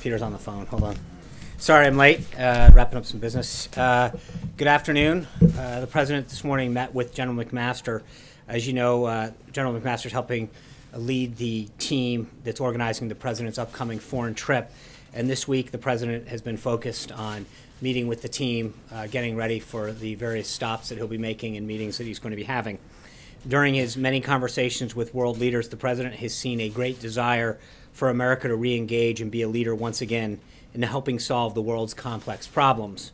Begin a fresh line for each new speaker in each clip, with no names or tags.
Peter's on the phone. Hold on. Sorry, I'm late. Wrapping up some business. Good afternoon. The President this morning met with General McMaster. As you know, General McMaster is helping lead the team that's organizing the President's upcoming foreign trip. And this week, the President has been focused on meeting with the team, getting ready for the various stops that he'll be making and meetings that he's going to be having. During his many conversations with world leaders, the President has seen a great desire for America to re-engage and be a leader once again in helping solve the world's complex problems.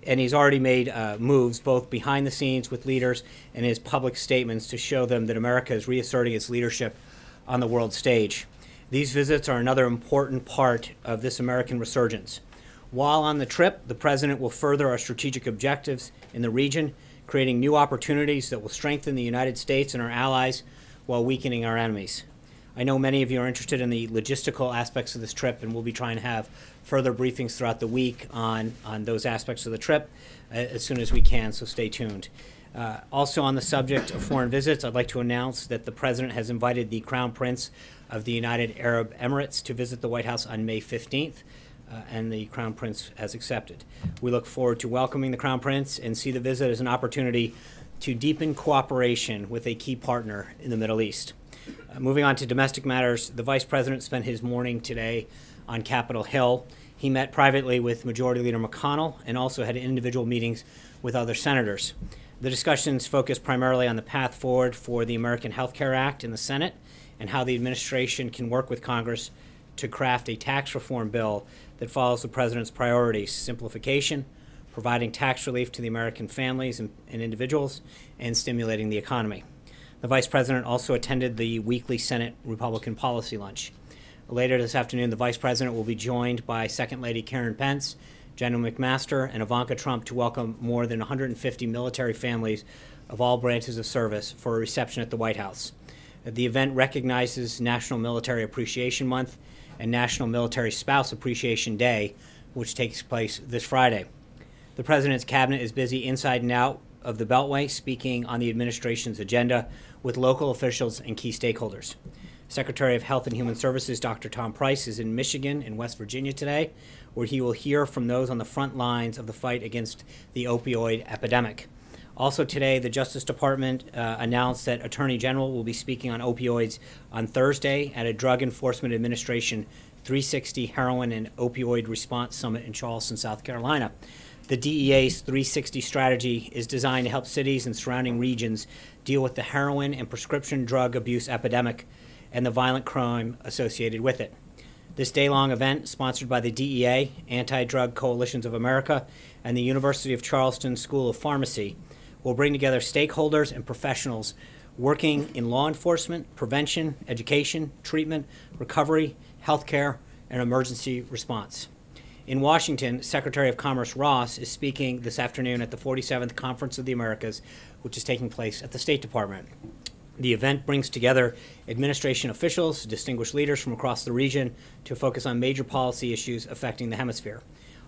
And he's already made moves both behind the scenes with leaders and his public statements to show them that America is reasserting its leadership on the world stage. These visits are another important part of this American resurgence. While on the trip, the President will further our strategic objectives in the region, creating new opportunities that will strengthen the United States and our allies while weakening our enemies. I know many of you are interested in the logistical aspects of this trip, and we'll be trying to have further briefings throughout the week on those aspects of the trip as soon as we can, so stay tuned. Also on the subject of foreign visits, I'd like to announce that the President has invited the Crown Prince of the United Arab Emirates to visit the White House on May 15th. And the Crown Prince has accepted. We look forward to welcoming the Crown Prince and see the visit as an opportunity to deepen cooperation with a key partner in the Middle East. Moving on to domestic matters, the Vice President spent his morning today on Capitol Hill. He met privately with Majority Leader McConnell and also had individual meetings with other senators. The discussions focused primarily on the path forward for the American Health Care Act in the Senate and how the administration can work with Congress to craft a tax reform bill that follows the President's priorities: simplification, providing tax relief to the American families and individuals, and stimulating the economy. The Vice President also attended the weekly Senate Republican Policy Lunch. Later this afternoon, the Vice President will be joined by Second Lady Karen Pence, General McMaster, and Ivanka Trump to welcome more than 150 military families of all branches of service for a reception at the White House. The event recognizes National Military Appreciation Month and National Military Spouse Appreciation Day, which takes place this Friday. The President's cabinet is busy inside and out of the Beltway, speaking on the administration's agenda with local officials and key stakeholders. Secretary of Health and Human Services Dr. Tom Price is in Michigan and West Virginia today, where he will hear from those on the front lines of the fight against the opioid epidemic. Also today, the Justice Department announced that Attorney General will be speaking on opioids on Thursday at a Drug Enforcement Administration 360 Heroin and Opioid Response Summit in Charleston, South Carolina. The DEA's 360 strategy is designed to help cities and surrounding regions deal with the heroin and prescription drug abuse epidemic and the violent crime associated with it. This day-long event, sponsored by the DEA, Anti-Drug Coalitions of America, and the University of Charleston School of Pharmacy, will bring together stakeholders and professionals working in law enforcement, prevention, education, treatment, recovery, healthcare, and emergency response. In Washington, Secretary of Commerce Ross is speaking this afternoon at the 47th Conference of the Americas, which is taking place at the State Department. The event brings together administration officials, distinguished leaders from across the region to focus on major policy issues affecting the hemisphere.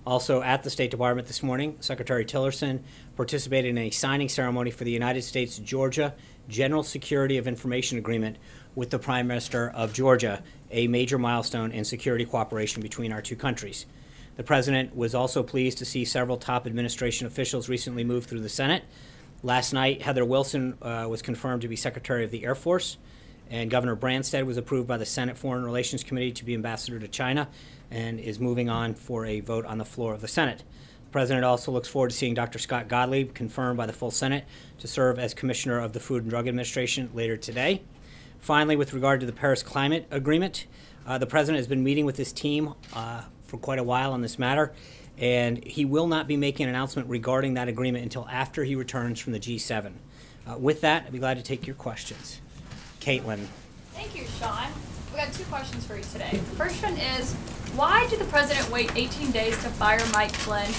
Also at the State Department this morning, Secretary Tillerson participated in a signing ceremony for the United States-Georgia General Security of Information Agreement with the Prime Minister of Georgia, a major milestone in security cooperation between our two countries. The President was also pleased to see several top administration officials recently move through the Senate. Last night, Heather Wilson was confirmed to be Secretary of the Air Force, and Governor Branstad was approved by the Senate Foreign Relations Committee to be ambassador to China and is moving on for a vote on the floor of the Senate. The President also looks forward to seeing Dr. Scott Gottlieb confirmed by the full Senate to serve as Commissioner of the Food and Drug Administration later today. Finally, with regard to the Paris Climate Agreement, the President has been meeting with his team for quite a while on this matter, and he will not be making an announcement regarding that agreement until after he returns from the G7. With that, I'd be glad to take your questions. Caitlin.
Thank you, Sean. We got two questions for you today. The first one is, why did the President wait 18 days to fire Mike Flynn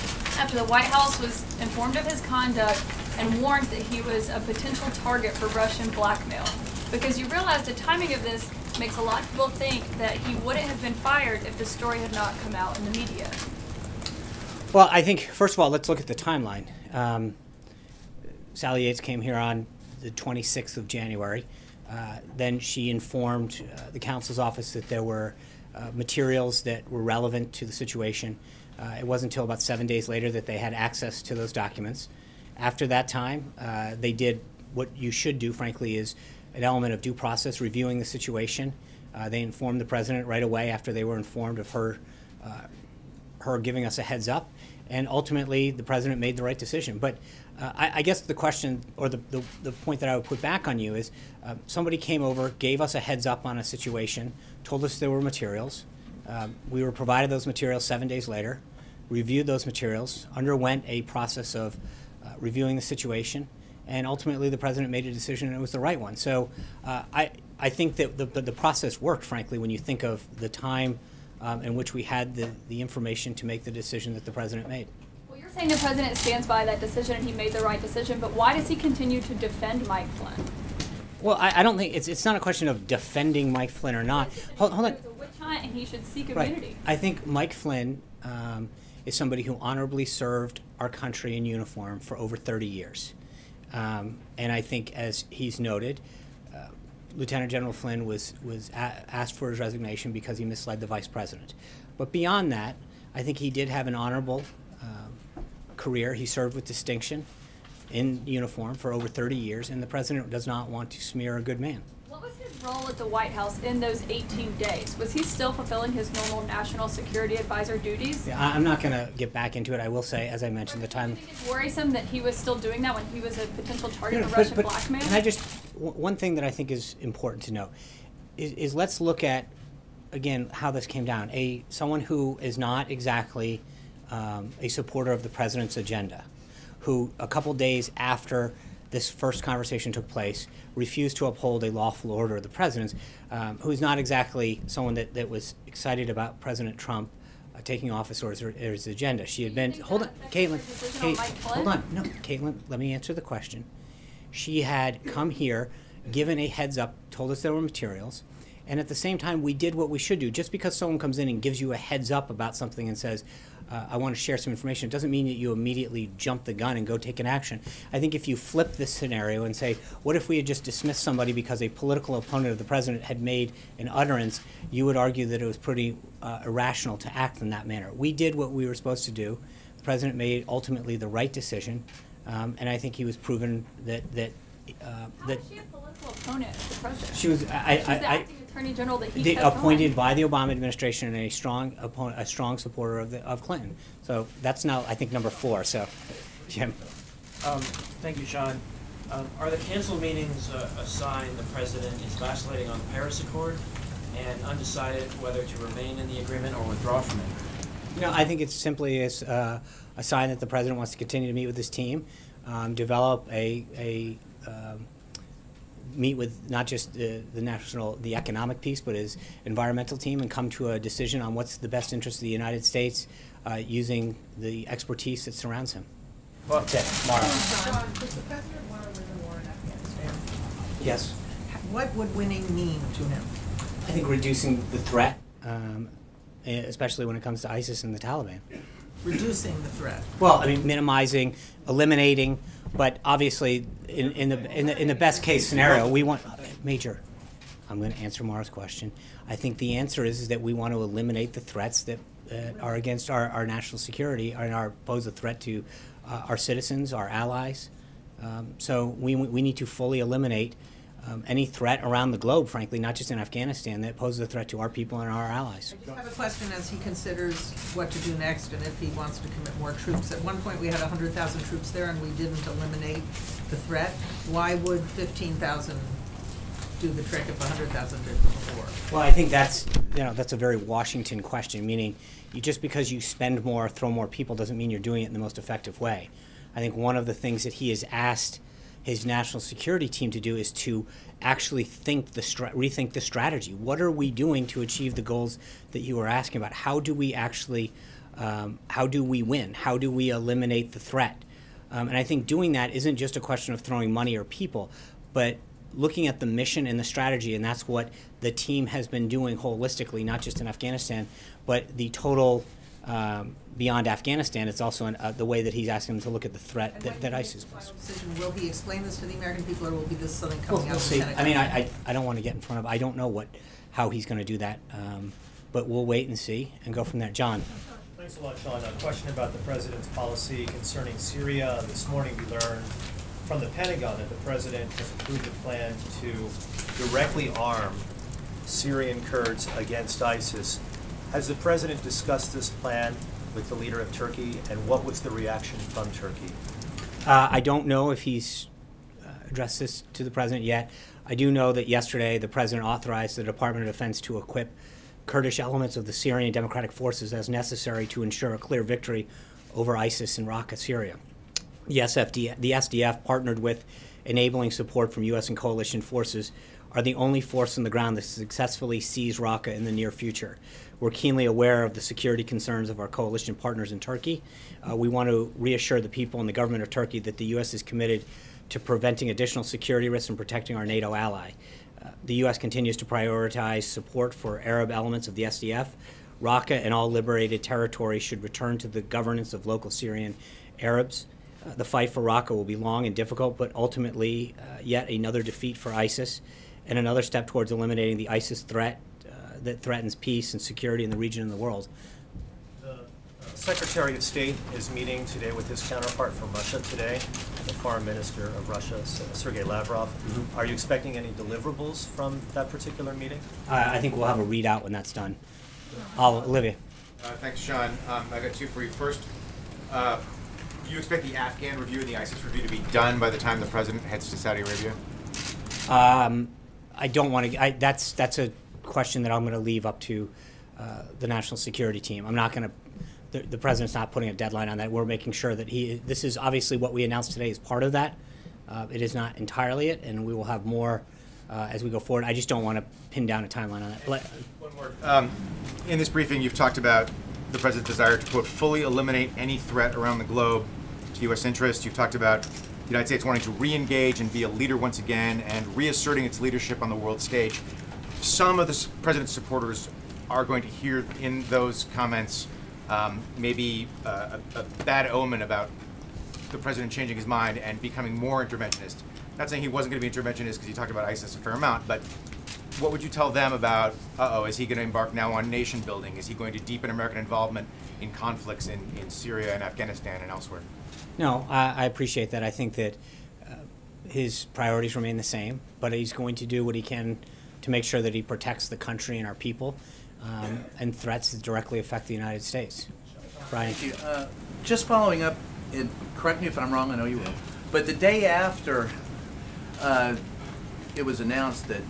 after the White House was informed of his conduct and warned that he was a potential target for Russian blackmail? Because you realize the timing of this makes a lot of people think that he wouldn't have been fired if the story had not come out in the media.
Well, I think, first of all, let's look at the timeline. Sally Yates came here on the 26th of January. Then she informed the counsel's office that there were materials that were relevant to the situation. It wasn't until about 7 days later that they had access to those documents. After that time, they did what you should do, frankly, is an element of due process, reviewing the situation. They informed the president right away after they were informed of her giving us a heads up, and ultimately the president made the right decision. But I guess the question, or the point that I would put back on you is, somebody came over, gave us a heads up on a situation, told us there were materials. We were provided those materials 7 days later, reviewed those materials, underwent a process of reviewing the situation, and ultimately the president made a decision, and it was the right one. So I think that the process worked, frankly, when you think of the time in which we had the information to make the decision that the president made.
Well, you're saying the president stands by that decision and he made the right decision, but why does he continue to defend Mike Flynn?
Well, I don't think it's not a question of defending Mike Flynn or not. Hold on.
It's a witch hunt, and he should seek immunity.
Right. I think Mike Flynn is somebody who honorably served our country in uniform for over 30 years. And I think, as he's noted, Lieutenant General Flynn was asked for his resignation because he misled the vice president. But beyond that, I think he did have an honorable career. He served with distinction in uniform for over 30 years, and the president does not want to smear a good man.
What was his role at the White House in those 18 days? Was he still fulfilling his normal national security advisor duties?
Yeah, I'm not going to get back into it. I will say, as I mentioned, the time.
Do you think it's worrisome that he was still doing that when he was a potential target of Russian blackmail?
Can I just, one thing that I think is important to note is let's look at, again, how this came down. Someone who is not exactly a supporter of the president's agenda, who a couple days after this first conversation took place refused to uphold a lawful order of the president's, who's not exactly someone that was excited about President Trump taking office or his agenda. She had been, hold on, Caitlin, hold on, no, Caitlin, let me answer the question. She had come here, given a heads up, told us there were materials, and at the same time we did what we should do. Just because someone comes in and gives you a heads up about something and says, I want to share some information, it doesn't mean that you immediately jump the gun and go take an action. I think if you flip this scenario and say, what if we had just dismissed somebody because a political opponent of the president had made an utterance, you would argue that it was pretty irrational to act in that manner. We did what we were supposed to do. The president made ultimately the right decision, and I think he was proven that
How was she a political opponent of the president?
she was.
She's the acting attorney general that he kept
appointed
on.
by the Obama administration and a strong supporter of Clinton. So that's now, I think, number 4. So, Jim.
Thank you, Sean. Are the canceled meetings a sign the president is vacillating on the Paris Accord and undecided whether to remain in the agreement or withdraw from it?
No, I think it's simply a sign that the president wants to continue to meet with his team, develop meet with not just the economic piece, but his environmental team, and come to a decision on what's the best interest of the United States using the expertise that surrounds him.
Well, okay, Mara.
John, does the president want to win the war in Afghanistan?
Yes.
What would winning mean to him?
I think reducing the threat, especially when it comes to ISIS and the Taliban.
Reducing the threat.
Well, I mean, minimizing, eliminating, but obviously, in the best case scenario, we want Major. I'm going to answer Mara's question. I think the answer is that we want to eliminate the threats that are against our national security and pose a threat to our citizens, our allies. So we need to fully eliminate any threat around the globe, frankly, not just in Afghanistan, that poses a threat to our people and our allies.
I just have a question as he considers what to do next and if he wants to commit more troops. At one point we had 100,000 troops there and we didn't eliminate the threat. Why would 15,000 do the trick if 100,000 did before?
Well, I think that's a very Washington question, meaning just because you spend more, throw more people, doesn't mean you're doing it in the most effective way. I think one of the things that he has asked his national security team to do is to actually rethink the strategy. What are we doing to achieve the goals that you were asking about? How do we actually, how do we win? How do we eliminate the threat? And I think doing that isn't just a question of throwing money or people, but looking at the mission and the strategy, and that's what the team has been doing holistically, not just in Afghanistan, but the total beyond Afghanistan. It's also the way that he's asking them to look at the threat that ISIS poses.
Will he explain this to the American people, or will be this something coming out
we'll
of the
see.
Pentagon?
I mean, I don't want to get in front of. I don't know how he's going to do that. but we'll wait and see and go from there. John.
Thanks a lot, Sean. A question about the president's policy concerning Syria. This morning we learned from the Pentagon that the president has approved a plan to directly arm Syrian Kurds against ISIS. Has the president discussed this plan with the leader of Turkey, and what was the reaction from Turkey?
I don't know if he's addressed this to the president yet. I do know that yesterday the president authorized the Department of Defense to equip Kurdish elements of the Syrian Democratic Forces as necessary to ensure a clear victory over ISIS in Raqqa, Syria. The SDF, partnered with enabling support from U.S. and coalition forces, are the only force on the ground that successfully seize Raqqa in the near future. We're keenly aware of the security concerns of our coalition partners in Turkey. We want to reassure the people and the government of Turkey that the U.S. is committed to preventing additional security risks and protecting our NATO ally. The U.S. continues to prioritize support for Arab elements of the SDF. Raqqa and all liberated territories should return to the governance of local Syrian Arabs. The fight for Raqqa will be long and difficult, but ultimately yet another defeat for ISIS and another step towards eliminating the ISIS threat that threatens peace and security in the region and the world.
The Secretary of State is meeting today with his counterpart from Russia today, the Foreign Minister of Russia, Sergei Lavrov. Mm-hmm. Are you expecting any deliverables from that particular meeting?
I think we'll have a readout when that's done. Olivia.
Thanks, Sean. I got two for you. First, do you expect the Afghan review and the ISIS review to be done by the time the president heads to Saudi Arabia?
I don't want to. That's a question that I'm going to leave up to the national security team. I'm not going to. The president's not putting a deadline on that. We're making sure that this is obviously what we announced today is part of that. It is not entirely it, and we will have more as we go forward. I just don't want to pin down a timeline on that.
One more. In this briefing, you've talked about the president's desire to, quote, fully eliminate any threat around the globe to U.S. interests. You've talked about the United States wanting to re-engage and be a leader once again and reasserting its leadership on the world stage. Some of the president's supporters are going to hear in those comments maybe a bad omen about the president changing his mind and becoming more interventionist. Not saying he wasn't going to be interventionist because he talked about ISIS a fair amount, but what would you tell them about, is he going to embark now on nation building? Is he going to deepen American involvement in conflicts in Syria and Afghanistan and elsewhere?
No, I appreciate that. I think that his priorities remain the same, but he's going to do what he can to make sure that he protects the country and our people and threats that directly affect the United States. Brian.
Thank you. Just following up, and correct me if I'm wrong, I know you will, but the day after it was announced that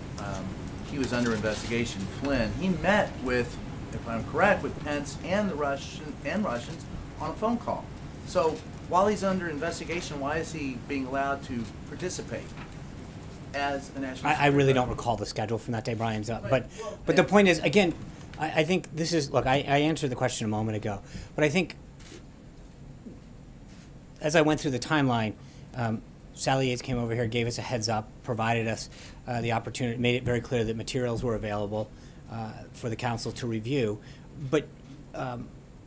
he was under investigation, Flynn, he met with, if I'm correct, with Pence and the Russians on a phone call. So while he's under investigation, why is he being allowed to participate as a national security?
I really don't recall the schedule from that day, Brian's up. But the point is, again, I think this is, look, I answered the question a moment ago, but I think as I went through the timeline, Sally Yates came over here, gave us a heads up, provided us the opportunity, made it very clear that materials were available for the council to review. But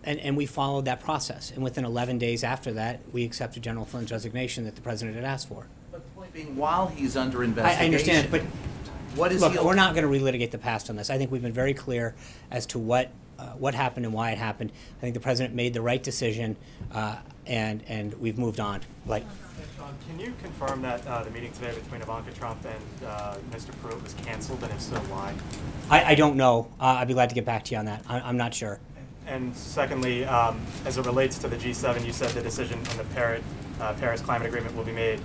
and we followed that process. And within 11 days after that, we accepted General Flynn's resignation that the president had asked for.
But the point being, while he's under investigation,
I understand, but
what is
look, we're not going to relitigate the past on this. I think we've been very clear as to what happened and why it happened. I think the president made the right decision, and we've moved on. Like.
Can you confirm that the meeting today between Ivanka Trump and Mr. Pruitt was canceled, and if so, why?
I don't know. I'd be glad to get back to you on that. I'm not sure.
And secondly, as it relates to the G7, you said the decision on the Paris Climate Agreement will be made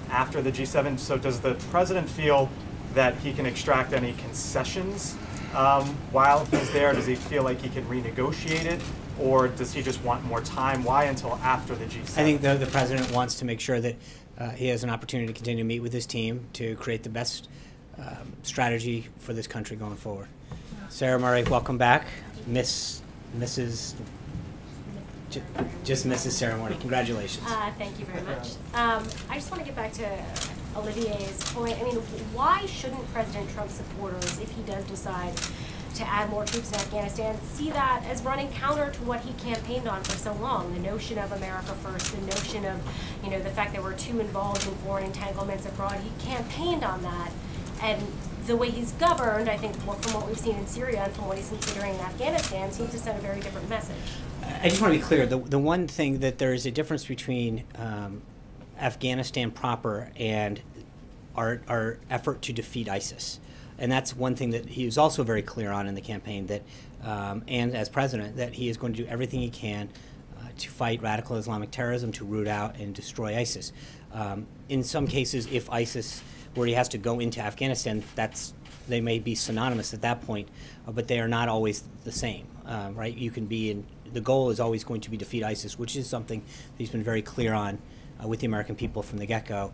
after the G7. So does the president feel that he can extract any concessions while he's there? Does he feel like he can renegotiate it? Or does he just want more time? Why until after the G7?
I think the president wants to make sure that he has an opportunity to continue to meet with his team to create the best strategy for this country going forward. Sarah Murray, welcome back. Mrs. Sarah Murray, congratulations.
Thank you very much. I just want to get back to Olivier's point. I mean, why shouldn't President Trump's supporters, if he does decide to add more troops in Afghanistan, see that as running counter to what he campaigned on for so long? The notion of America first, the notion of, the fact that we're too involved in foreign entanglements abroad. He campaigned on that, and the way he's governed, I think, from what we've seen in Syria and from what he's considering in Afghanistan, seems to send a very different message.
I just want to be clear. The one thing that there is a difference between Afghanistan proper and our effort to defeat ISIS. And that's one thing that he was also very clear on in the campaign, that, and as president, that he is going to do everything he can to fight radical Islamic terrorism, to root out and destroy ISIS. In some cases, if ISIS, where he has to go into Afghanistan, they may be synonymous at that point, but they are not always the same, right? You can be in, the goal is always going to be defeat ISIS, which is something that he's been very clear on with the American people from the get-go.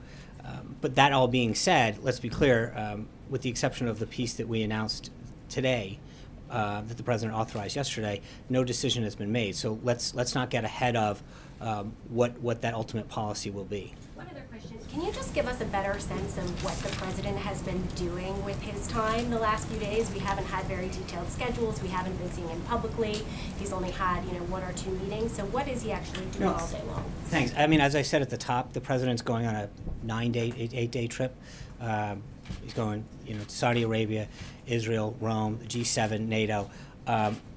But that all being said, let's be clear, with the exception of the piece that we announced today, that the president authorized yesterday, no decision has been made. So let's not get ahead of what that ultimate policy will be.
One other question. Can you just give us a better sense of what the president has been doing with his time the last few days? We haven't had very detailed schedules. We haven't been seeing him publicly. He's only had, one or two meetings. So what is he actually doing all day long?
Thanks. I mean, as I said at the top, the president's going on a 8-day trip. He's going, to Saudi Arabia, Israel, Rome, the G7, NATO.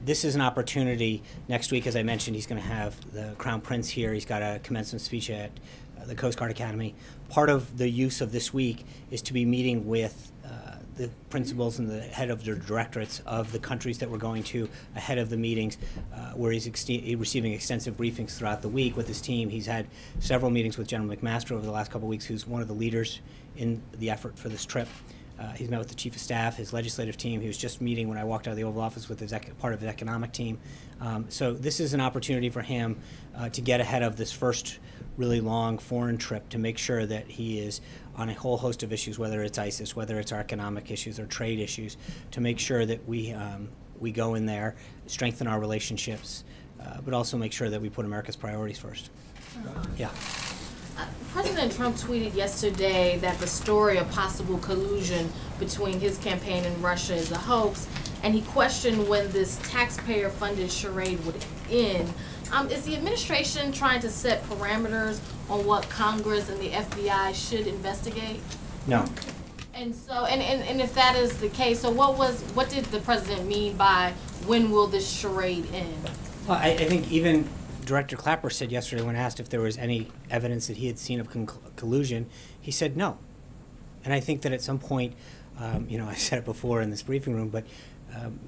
This is an opportunity. Next week, as I mentioned, he's going to have the Crown Prince here. He's got a commencement speech at the Coast Guard Academy. Part of the use of this week is to be meeting with the principals and the head of the directorates of the countries that we're going to ahead of the meetings, where he's receiving extensive briefings throughout the week with his team. He's had several meetings with General McMaster over the last couple of weeks, who's one of the leaders in the effort for this trip. He's met with the Chief of Staff, his legislative team. He was just meeting when I walked out of the Oval Office with part of his economic team. So this is an opportunity for him to get ahead of this first really long foreign trip, to make sure that he is on a whole host of issues, whether it's ISIS, whether it's our economic issues or trade issues, to make sure that we go in there, strengthen our relationships, but also make sure that we put America's priorities first. Yeah.
President Trump tweeted yesterday that the story of possible collusion between his campaign and Russia is a hoax, and he questioned when this taxpayer-funded charade would end. Is the administration trying to set parameters on what Congress and the FBI should investigate?
No.
And so, and if that is the case, so what did the president mean by when will this charade end?
Well, I think even Director Clapper said yesterday, when asked if there was any evidence that he had seen of collusion, he said no. And I think that at some point, I said it before in this briefing room, but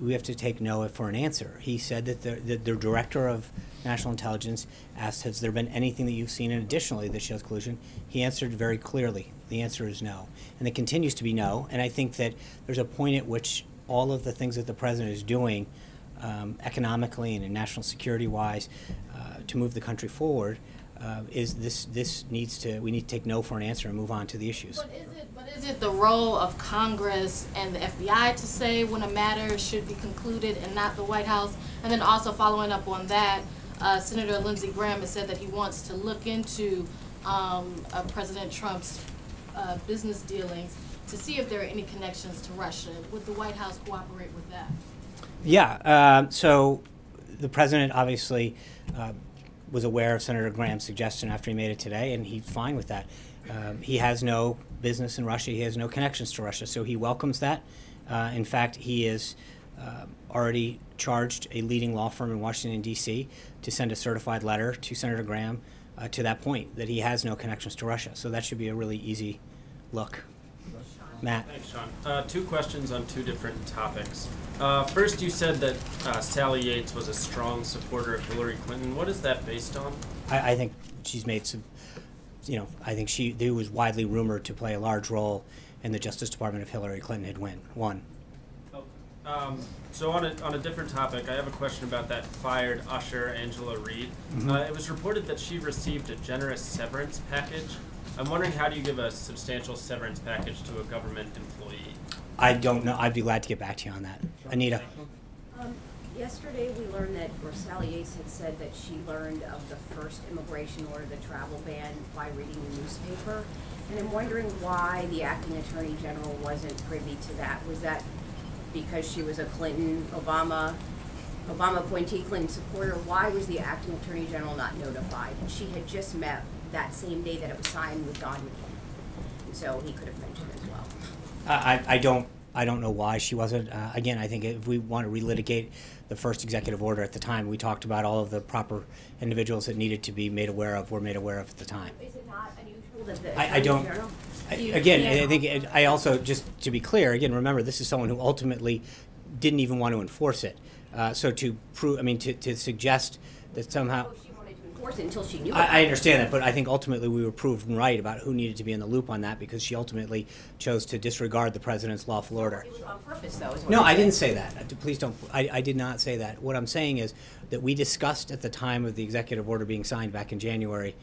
we have to take no for an answer. He said that the Director of National Intelligence asked, has there been anything that you've seen additionally that shows collusion? He answered very clearly. The answer is no. And it continues to be no. And I think that there's a point at which all of the things that the president is doing economically and in national security-wise to move the country forward, we need to take no for an answer and move on to the issues.
But is it the role of Congress and the FBI to say when a matter should be concluded and not the White House? And then also following up on that, Senator Lindsey Graham has said that he wants to look into President Trump's business dealings to see if there are any connections to Russia. Would the White House cooperate with that?
Yeah, so the president obviously was aware of Senator Graham's suggestion after he made it today, and he's fine with that. He has no business in Russia. He has no connections to Russia, so he welcomes that. In fact, he has already charged a leading law firm in Washington, D.C. to send a certified letter to Senator Graham to that point, that he has no connections to Russia. So that should be a really easy look. Matt.
Thanks, Sean. Two questions on two different topics. First, you said that Sally Yates was a strong supporter of Hillary Clinton. What is that based on?
I think she's made some, I think she was widely rumored to play a large role in the Justice Department if Hillary Clinton had won.
So on a different topic, I have a question about that fired usher, Angela Reed.
Mm-hmm.
It was reported that she received a generous severance package. I'm wondering, how do you give a substantial severance package to a government employee?
I don't know. I'd be glad to get back to you on that. Anita.
Yesterday we learned that, or Sally Yates had said that she learned of the first immigration order, the travel ban, by reading the newspaper. And I'm wondering why the acting attorney general wasn't privy to that. Was that because she was a Obama appointee, Clinton supporter? Why was the acting attorney general not notified? And she had just met that same day that it was signed with Don McCain. And so he could have mentioned as well.
I don't I don't know why she wasn't. Again, I think if we want to relitigate the first executive order at the time, we talked about all of the proper individuals that needed to be made aware of, were made aware of at the time.
Is it not unusual that the
I don't.
Attorney General-
Again, I think I also, just to be clear, again, remember, this is someone who ultimately didn't even want to enforce it. So to prove, I mean, to suggest that somehow.
Oh, she wanted to enforce it until she knew.
I understand that, but I think ultimately we were proven right about who needed to be in the loop on that, because she ultimately chose to disregard the president's lawful order.
It was on purpose, though. Is what
No,
you're
I
saying.
didn't say that. Please don't. I did not say that. What I'm saying is that we discussed at the time of the executive order being signed back in January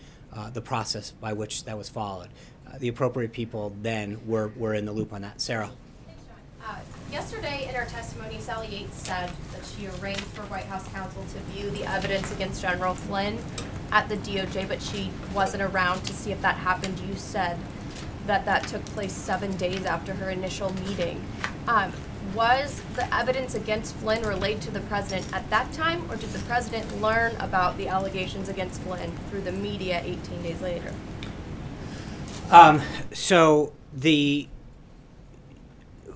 the process by which that was followed. The appropriate people then were in the loop on that. Sarah.
Yesterday in her testimony, Sally Yates said that she arranged for White House counsel to view the evidence against General Flynn at the DOJ, but she wasn't around to see if that happened. You said that took place 7 days after her initial meeting. Was the evidence against Flynn relayed to the president at that time, or did the president learn about the allegations against Flynn through the media 18 days later?
So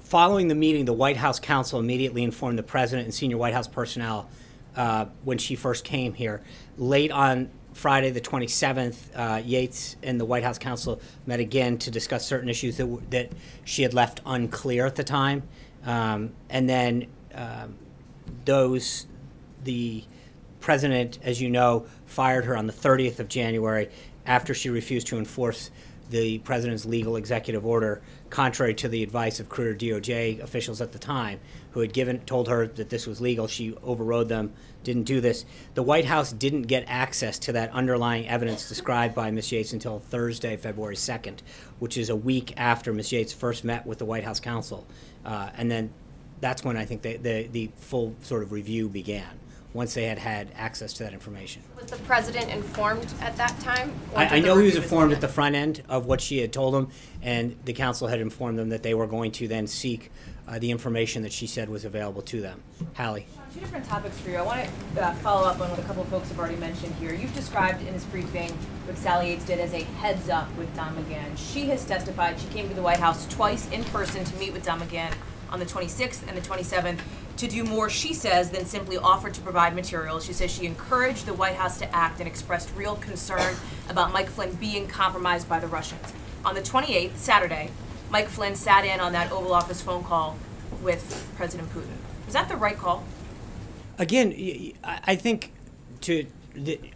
following the meeting, the White House counsel immediately informed the president and senior White House personnel when she first came here. Late on Friday, the 27th, Yates and the White House counsel met again to discuss certain issues that she had left unclear at the time. And then the president, as you know, fired her on the 30th of January after she refused to enforce the president's legal executive order, contrary to the advice of career DOJ officials at the time, who had told her that this was legal. She overrode them, didn't do this. The White House didn't get access to that underlying evidence described by Ms. Yates until Thursday, February 2nd, which is a week after Ms. Yates first met with the White House counsel. And then that's when I think the full sort of review began, once they had access to that information.
Was the president informed at that time?
I know he was informed at the front end of what she had told him, and the council had informed them that they were going to then seek the information that she said was available to them. Hallie.
Two different topics for you. I want to follow up on what a couple of folks have already mentioned here. You've described in this briefing what Sally Yates did as a heads up with Don McGahn. She has testified she came to the White House twice in person to meet with Don McGahn on the 26th and the 27th to do more, she says, than simply offer to provide material. She says she encouraged the White House to act and expressed real concern about Mike Flynn being compromised by the Russians. On the 28th, Saturday, Mike Flynn sat in on that Oval Office phone call with President Putin. Was that the right call?
Again, I think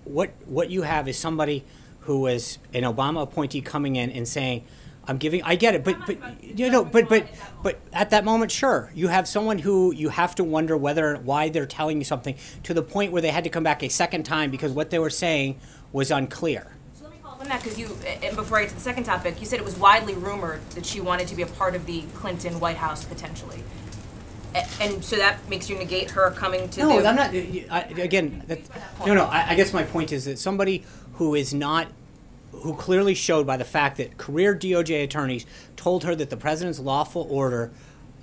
what you have is somebody who was an Obama appointee coming in and saying, I'm giving, I get it, but at that moment, sure, you have someone who you have to wonder why they're telling you something, to the point where they had to come back a second time because what they were saying was unclear.
So let me follow up on that, because and before I get to the second topic, you said it was widely rumored that she wanted to be a part of the Clinton White House potentially. And so that makes you negate her coming to
No, I'm not, I guess my point is that somebody who is not, who clearly showed by the fact that career DOJ attorneys told her that the president's lawful order,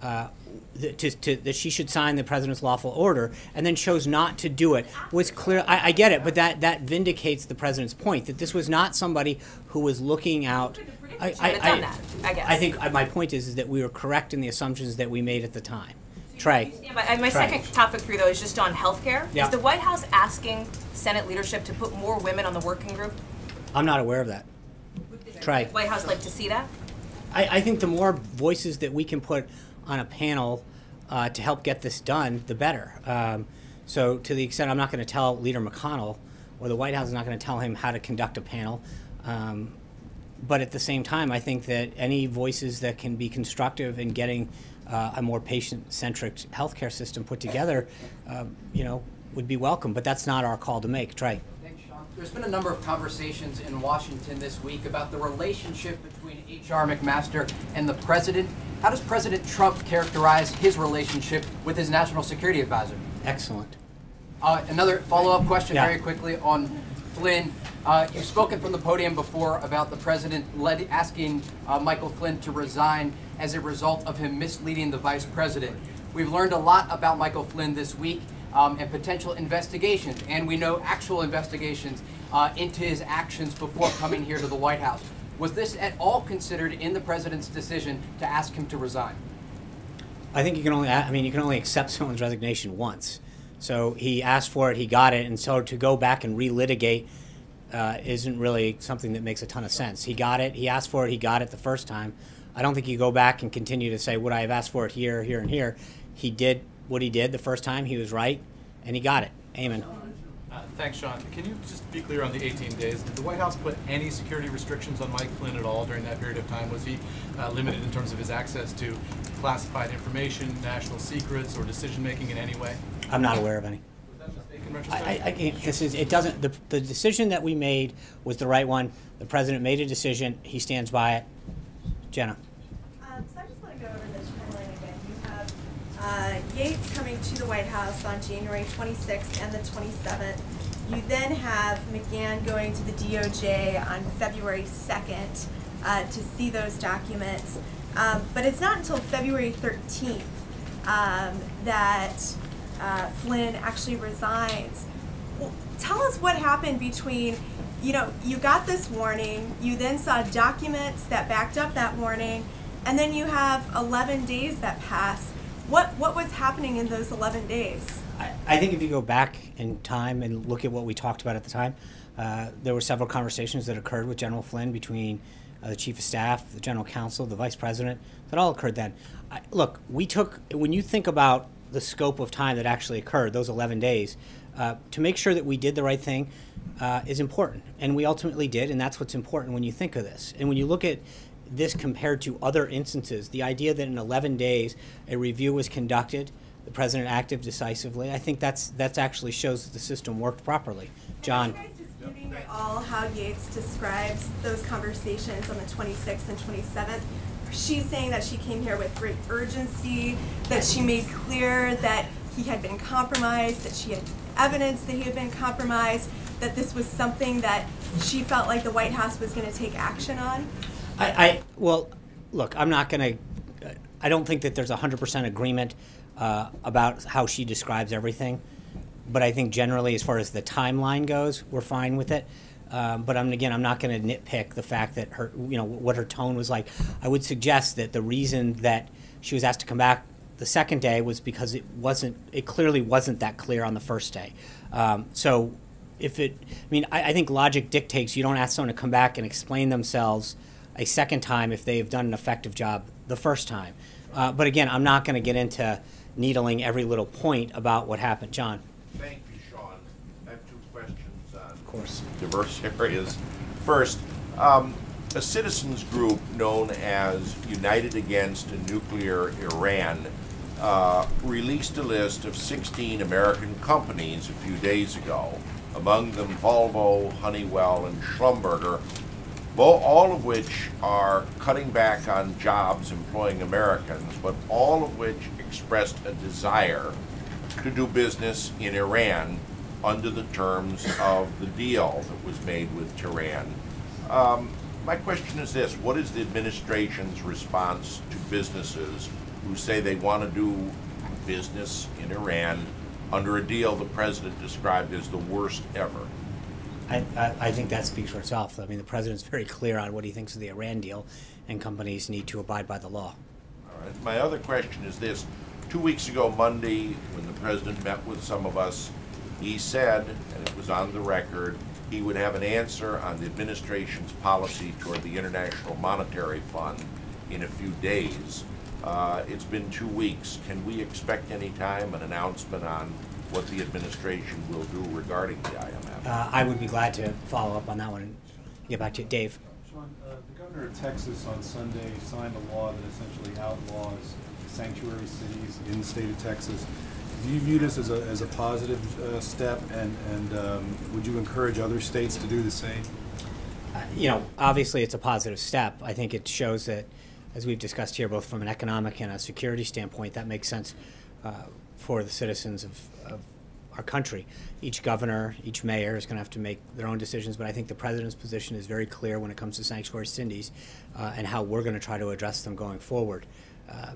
that she should sign the president's lawful order, and then chose not to do it, was clear. I get it, but that vindicates the president's point, that this was not somebody who was looking out. I think my point is that we were correct in the assumptions that we made at the time. Trey.
Yeah, my second topic for you, though, is just on health care.
Yeah.
Is the White House asking Senate leadership to put more women on the working group?
I'm not aware of that. Trey.
White House like to see that?
I think the more voices that we can put on a panel to help get this done, the better. So to the extent I'm not going to tell Leader McConnell, or the White House is not going to tell him how to conduct a panel, but at the same time, I think that any voices that can be constructive in getting a more patient-centric healthcare system put together, would be welcome. But that's not our call to make. Trey.
Thanks, Sean. There's been a number of conversations in Washington this week about the relationship between H.R. McMaster and the president. How does President Trump characterize his relationship with his national security advisor?
Excellent.
Another follow-up question very
Yeah.
quickly on Flynn. You've spoken from the podium before about the president asking Michael Flynn to resign as a result of him misleading the vice president. We've learned a lot about Michael Flynn this week and potential investigations, and we know actual investigations into his actions before coming here to the White House. Was this at all considered in the president's decision to ask him to resign?
I think you can only, you can only accept someone's resignation once. So he asked for it, he got it, and so to go back and relitigate isn't really something that makes a ton of sense. He got it, he asked for it, he got it the first time. I don't think you go back and continue to say, would I have asked for it here, here, and here? He did what he did the first time, he was right, and he got it. Amen.
Thanks, Sean. Can you just be clear on the 18 days? Did the White House put any security restrictions on Mike Flynn at all during that period of time? Was he limited in terms of his access to classified information, national secrets, or decision-making in any way?
I'm not aware of any.
Was that a mistake in retrospect?
I can't, it doesn't, the decision that we made was the right one. The president made a decision, he stands by it. Jenna.
So I just want to go over this timeline again. You have Yates coming to the White House on January 26th and the 27th. You then have McGahn going to the DOJ on February 2nd to see those documents. But it's not until February 13th that Flynn actually resigns. Well, tell us what happened between, you got this warning, you then saw documents that backed up that warning, and then you have 11 days that pass. What was happening in those 11 days?
I think if you go back in time and look at what we talked about at the time, there were several conversations that occurred with General Flynn between the Chief of Staff, the General Counsel, the Vice President, that all occurred then. Look, when you think about the scope of time that actually occurred, those 11 days, to make sure that we did the right thing is important. And we ultimately did, and that's what's important when you think of this. And when you look at this compared to other instances, the idea that in 11 days a review was conducted, the president acted decisively, I think that's actually shows that the system worked properly. John.
Are you guys disputing at all how Yates describes those conversations on the 26th and 27th? She's saying that she came here with great urgency, that she made clear that he had been compromised, that she had evidence that he had been compromised, that this was something that she felt like the White House was going to take action on?
Well, look, I'm not going to, I don't think that there's 100% agreement about how she describes everything. But I think generally, as far as the timeline goes, we're fine with it. But I'm not going to nitpick the fact that her, what her tone was like. I would suggest that the reason that she was asked to come back the second day was because it clearly wasn't that clear on the first day. So I think logic dictates you don't ask someone to come back and explain themselves a second time if they've done an effective job the first time. But again, I'm not going to get into needling every little point about what happened. John.
Thank you, Sean. I have two questions on, of course, diverse areas. First, a citizens group known as United Against a Nuclear Iran released a list of 16 American companies a few days ago, among them Volvo, Honeywell, and Schlumberger, all of which are cutting back on jobs employing Americans, but all of which expressed a desire to do business in Iran under the terms of the deal that was made with Tehran. My question is this: what is the administration's response to businesses who say they want to do business in Iran under a deal the president described as the worst ever?
I think that speaks for itself. I mean, the president's very clear on what he thinks of the Iran deal, and companies need to abide by the law.
All right. My other question is this. 2 weeks ago, Monday, when the president met with some of us, he said, and it was on the record, he would have an answer on the administration's policy toward the International Monetary Fund in a few days. It's been 2 weeks. Can we expect any time an announcement on what the administration will do regarding the IMF?
I would be glad to follow up on that one and get back to you. Dave.
Sean, the governor of Texas on Sunday signed a law that essentially outlaws sanctuary cities in the state of Texas. Do you view this as a positive step, and would you encourage other states to do the same?
Obviously it's a positive step. I think it shows that, as we've discussed here, both from an economic and a security standpoint, that makes sense for the citizens of our country. Each governor, each mayor is going to have to make their own decisions, but I think the president's position is very clear when it comes to sanctuary cities and how we're going to try to address them going forward.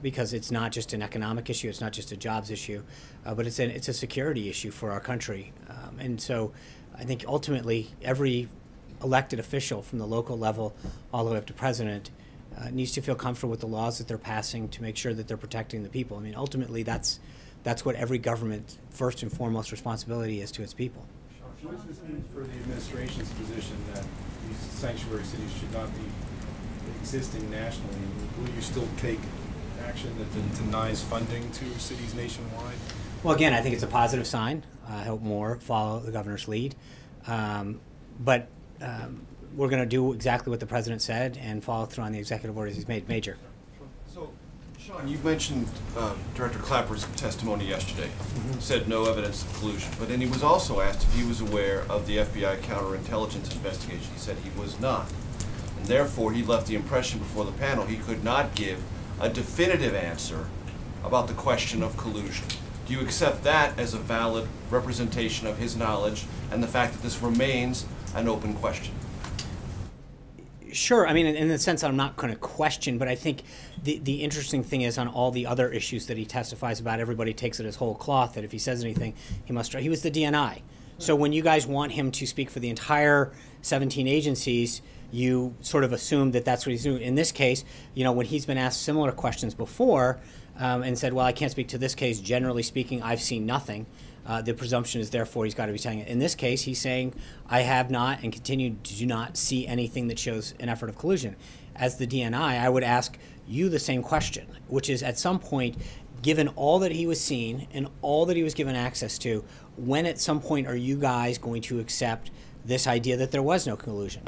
Because it's not just an economic issue, it's not just a jobs issue, but it's a security issue for our country. And so I think ultimately every elected official from the local level all the way up to president needs to feel comfortable with the laws that they're passing to make sure that they're protecting the people. I mean, ultimately, that's what every government first and foremost responsibility is to its people.
What does this mean for the administration's position that these sanctuary cities should not be existing nationally? Will you still take action that denies funding to cities nationwide?
Well, again, I think it's a positive sign. I hope more follow the governor's lead. But we're going to do exactly what the president said and follow through on the executive orders he's made. Major.
So, Sean, you mentioned Director Clapper's testimony yesterday. Said no evidence of collusion. But then he was also asked if he was aware of the FBI counterintelligence investigation. He said he was not. And therefore, he left the impression before the panel he could not give a definitive answer about the question of collusion. Do you accept that as a valid representation of his knowledge and the fact that this remains an open question?
Sure. I mean, in the sense that I'm not going to question, but I think the interesting thing is on all the other issues that he testifies about, everybody takes it as whole cloth, that if he says anything, he was the DNI. So when you guys want him to speak for the entire 17 agencies, you sort of assume that that's what he's doing. In this case, when he's been asked similar questions before and said, well, I can't speak to this case, generally speaking, I've seen nothing. The presumption is therefore he's got to be telling it. In this case, he's saying, I have not and continue to do not see anything that shows an effort of collusion. As the DNI, I would ask you the same question, which is at some point, given all that he was seen and all that he was given access to, when at some point are you guys going to accept this idea that there was no collusion?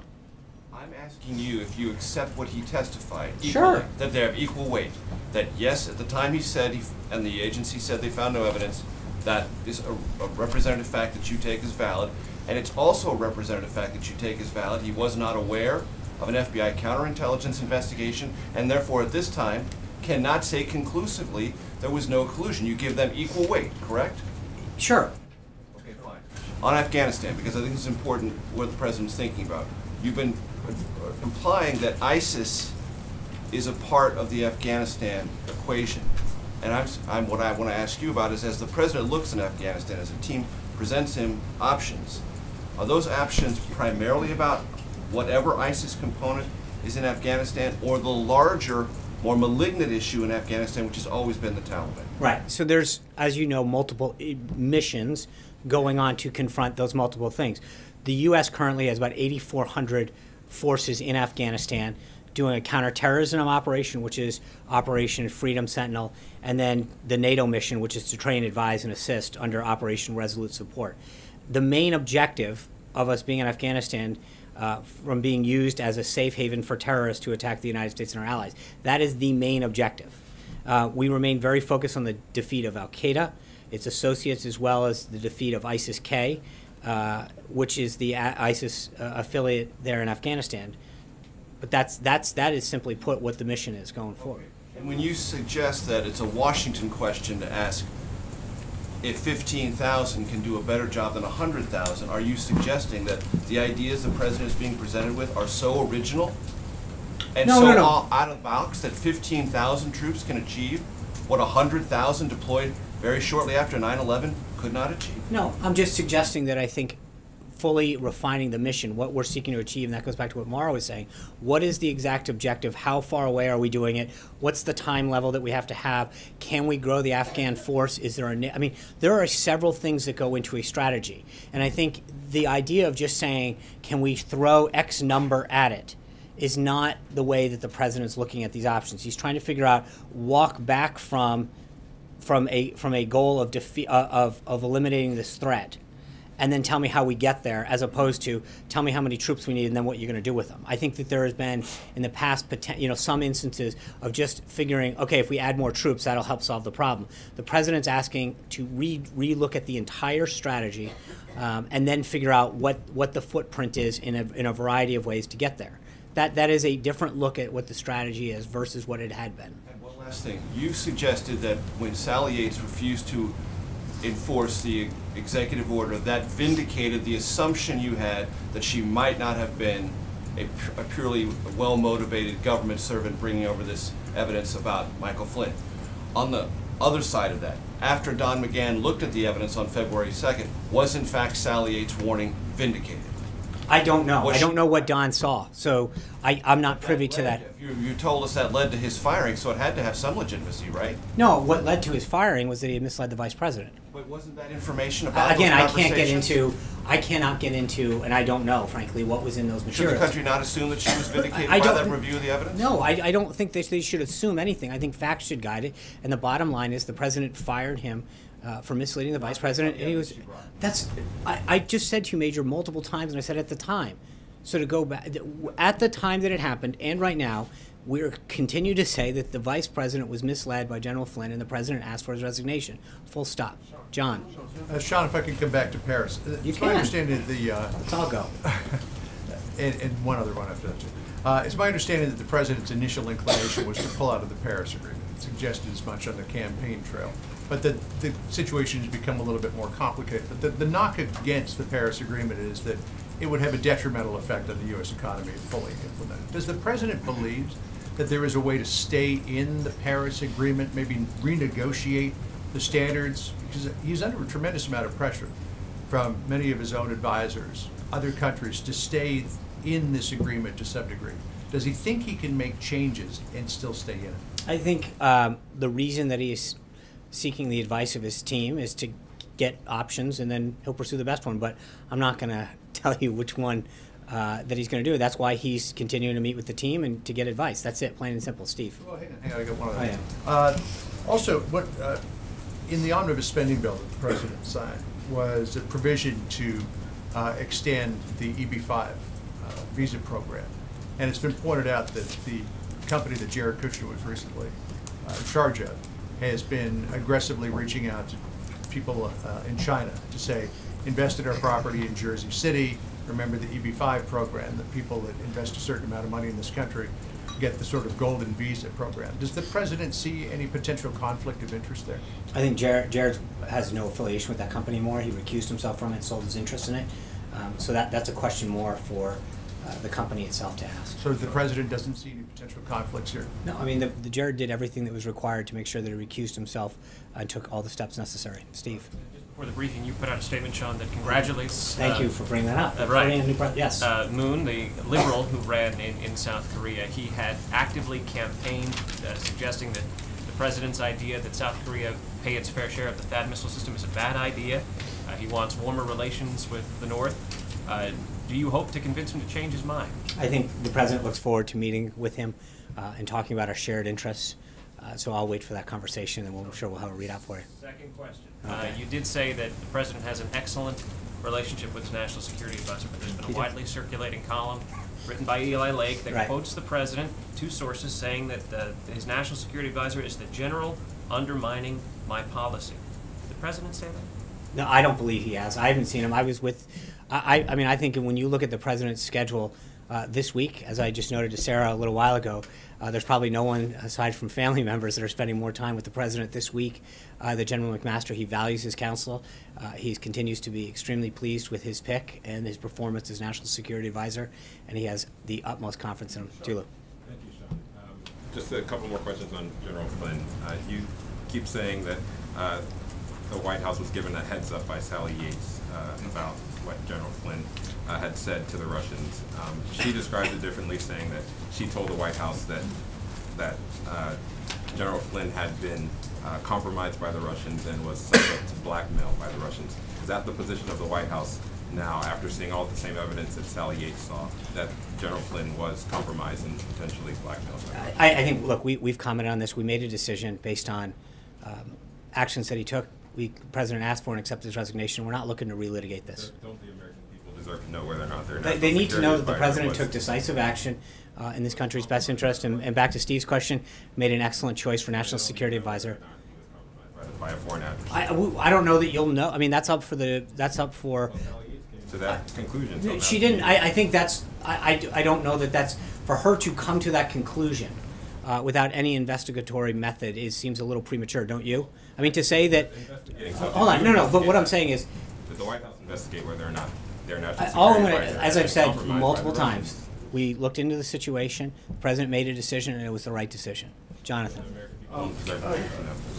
I'm asking you if you accept what he testified equally,
sure,
that they have equal weight. That yes, at the time he said, and the agency said they found no evidence, that is a representative fact that you take as valid, and it's also a representative fact that you take as valid. He was not aware of an FBI counterintelligence investigation, and therefore at this time cannot say conclusively there was no collusion. You give them equal weight, correct?
Sure.
Okay, fine. On Afghanistan, because I think it's important what the president's thinking about. You've been implying that ISIS is a part of the Afghanistan equation. And what I want to ask you about is, as the president looks in Afghanistan, as a team presents him options, are those options primarily about whatever ISIS component is in Afghanistan, or the larger, more malignant issue in Afghanistan, which has always been the Taliban?
Right. So there's, as you know, multiple missions going on to confront those multiple things. The U.S. currently has about 8,400 forces in Afghanistan doing a counterterrorism operation, which is Operation Freedom Sentinel, and then the NATO mission, which is to train, advise, and assist under Operation Resolute Support. The main objective of us being in Afghanistan from being used as a safe haven for terrorists to attack the United States and our allies, that is the main objective. We remain very focused on the defeat of Al-Qaeda, its associates, as well as the defeat of ISIS-K, which is the ISIS affiliate there in Afghanistan. But that is simply put what the mission is going forward.
And when you suggest that it's a Washington question to ask if 15,000 can do a better job than 100,000, are you suggesting that the ideas the president is being presented with are so original and out of the box that 15,000 troops can achieve what 100,000 deployed very shortly after 9/11 could not achieve?
No, I'm just suggesting that I think fully refining the mission, what we're seeking to achieve, and that goes back to what Mara was saying. What is the exact objective? How far away are we doing it? What's the time level that we have to have? Can we grow the Afghan force? Is there I mean, there are several things that go into a strategy. And I think the idea of just saying, can we throw X number at it, is not the way that the president's looking at these options. He's trying to figure out, walk back from a goal of defeat, of eliminating this threat, and then tell me how we get there, as opposed to tell me how many troops we need and then what you're going to do with them. I think that there has been in the past, some instances of just figuring, okay, if we add more troops, that'll help solve the problem. The president's asking to re-look at the entire strategy and then figure out what the footprint is in a variety of ways to get there. That is a different look at what the strategy is versus what it had been.
And one last thing. You suggested that when Sally Yates refused to enforce the executive order, that vindicated the assumption you had that she might not have been a purely well-motivated government servant bringing over this evidence about Michael Flynn. On the other side of that, after Don McGahn looked at the evidence on February 2nd, was in fact Sally Yates' warning vindicated?
I don't know.
Was
I don't
she-
know what Don saw, so I'm not privy to that.
You told us that led to his firing, so it had to have some legitimacy, right?
No, what led to his firing was that he had misled the vice president.
But wasn't that information about
Again,
those
I cannot get into, and I don't know, frankly, what was in those
Should
materials.
the country not assume that she was vindicated
I
by
don't-
that review of the evidence?
No, I don't think they should assume anything. I think facts should guide it. And the bottom line is the president fired him for misleading the vice president. And he was, I just said to you, Major, multiple times, and I said at the time. So to go back, at the time that it happened, and right now, we continue to say that the vice president was misled by General Flynn, and the president asked for his resignation. Full stop. John.
Sean, if I could come back to Paris.
You
It's
can.
my understanding that the...
Let's all go.
and one other one after that, too. It's my understanding that the president's initial inclination was to pull out of the Paris Agreement. It suggested as much on the campaign trail. But the situation has become a little bit more complicated. But the knock against the Paris Agreement is that it would have a detrimental effect on the U.S. economy if fully implemented. Does the president believe that there is a way to stay in the Paris Agreement, maybe renegotiate the standards? Because he's under a tremendous amount of pressure from many of his own advisors, other countries, to stay in this agreement to some degree. Does he think he can make changes and still stay in it?
I think the reason that he is seeking the advice of his team is to get options, and then he'll pursue the best one. But I'm not going to tell you which one that he's going to do. That's why he's continuing to meet with the team and to get advice. That's it, plain and simple. Steve.
Well, hang on, I got one other
Oh,
thing.
yeah.
Also, what in the omnibus spending bill that the president signed was a provision to extend the EB-5 visa program. And it's been pointed out that the company that Jared Kushner was recently in charge of has been aggressively reaching out to people in China to say, invest in our property in Jersey City. Remember the EB-5 program, that people that invest a certain amount of money in this country get the sort of golden visa program. Does the president see any potential conflict of interest there?
I think Jared has no affiliation with that company anymore. He recused himself from it, sold his interest in it. So that's a question more for the company itself to ask.
So the president doesn't see any potential conflicts here?
No, I mean, the Jared did everything that was required to make sure that he recused himself and took all the steps necessary. Steve.
Before the briefing, you put out a statement, Sean, that congratulates...
Thank you for bringing that up.
Right.
Yes.
Moon, the liberal who ran in South Korea, he had actively campaigned suggesting that the president's idea that South Korea pay its fair share of the THAAD missile system is a bad idea. He wants warmer relations with the North. Do you hope to convince him to change his mind?
I think the president looks forward to meeting with him and talking about our shared interests. So I'll wait for that conversation, and I'm sure we'll have a readout for you.
Second question.
Okay.
You did say that the president has an excellent relationship with his national security advisor, but there's been a widely circulating column written by Eli Lake that quotes the president, two sources, saying that his national security advisor is the general undermining my policy. Did the president say that?
No, I don't believe he has. I haven't seen him. I was with, I mean, I think when you look at the president's schedule this week, as I just noted to Sarah a little while ago, there's probably no one aside from family members that are spending more time with the president this week. The General McMaster, he values his counsel. He continues to be extremely pleased with his pick and his performance as National Security Advisor, and he has the utmost confidence in him. Tulu.
Thank you, Sean. Just a couple more questions on General Flynn. You keep saying that the White House was given a heads up by Sally Yates about what General Flynn had said to the Russians. She described it differently, saying that she told the White House that General Flynn had been compromised by the Russians and was subject to blackmail by the Russians. Is that the position of the White House now, after seeing all the same evidence that Sally Yates saw, that General Flynn was compromised and potentially blackmailed?
I think, look, we've commented on this. We made a decision based on actions that he took. The president asked for and accepted his resignation. We're not looking to relitigate this.
Don't the American people deserve to know whether or not they're
They need to know that the president took decisive action in this country's best interest. And back to Steve's question, made an excellent choice for National Security Advisor.
By a foreign adversary.
I don't know that you'll know. I mean, that's up for
to that conclusion. So
she didn't. I think that's. I don't know that that's for her to come to that conclusion without any investigatory method. Seems a little premature, don't you? I mean, to say that. Hold on, no. But what I'm saying is.
Did the White House investigate whether or not their national
All I'm
security
gonna,
advisor
as
had
I've
been
said
compromised
multiple
by the Russians?
times, we looked into the situation. The president made a decision, and it was the right decision. Jonathan.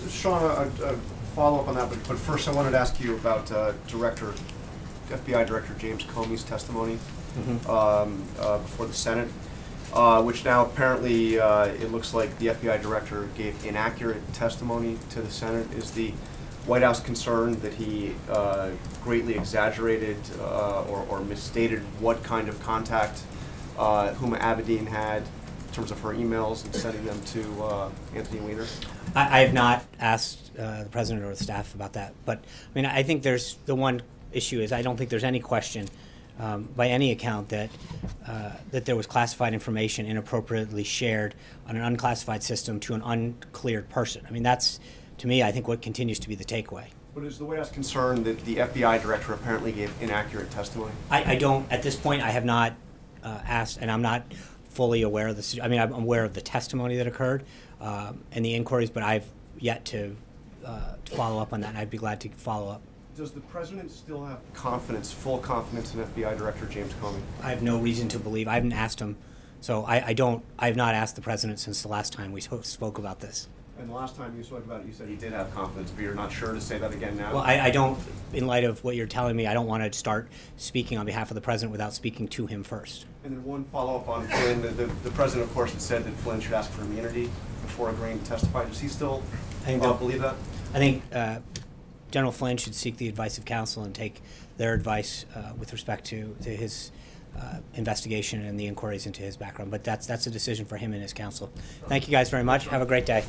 Sean, a follow-up on that, but first I wanted to ask you about FBI Director James Comey's testimony. before the Senate, which now apparently it looks like the FBI director gave inaccurate testimony to the Senate. Is the White House concerned that he greatly exaggerated or misstated what kind of contact Huma Abedin had in terms of her emails and sending them to Anthony Weiner?
I have not asked the president or the staff about that, but I mean, I think there's the one issue is I don't think there's any question by any account that that there was classified information inappropriately shared on an unclassified system to an uncleared person. I mean, that's, to me, I think what continues to be the takeaway.
But is the White House concerned that the FBI director apparently gave inaccurate testimony?
I don't, at this point, I have not asked, and I'm not fully aware of the, I mean, I'm aware of the testimony that occurred and the inquiries, but I've yet to follow up on that, and I'd be glad to follow up.
Does the president still have confidence, full confidence in FBI Director James Comey?
I have no reason to believe. I haven't asked him, so I have not asked the president since the last time we spoke about this.
And the last time you spoke about it, you said he did have confidence, but you're not sure to say that again now?
Well, I don't, in light of what you're telling me, I don't want to start speaking on behalf of the president without speaking to him first.
And then one follow-up on Flynn. The president, of course, had said that Flynn should ask for immunity before agreeing to testify. Does he still believe that?
I think General Flynn should seek the advice of counsel and take their advice with respect to his investigation and the inquiries into his background. But that's a decision for him and his counsel. Thank you guys very much. Have a great day.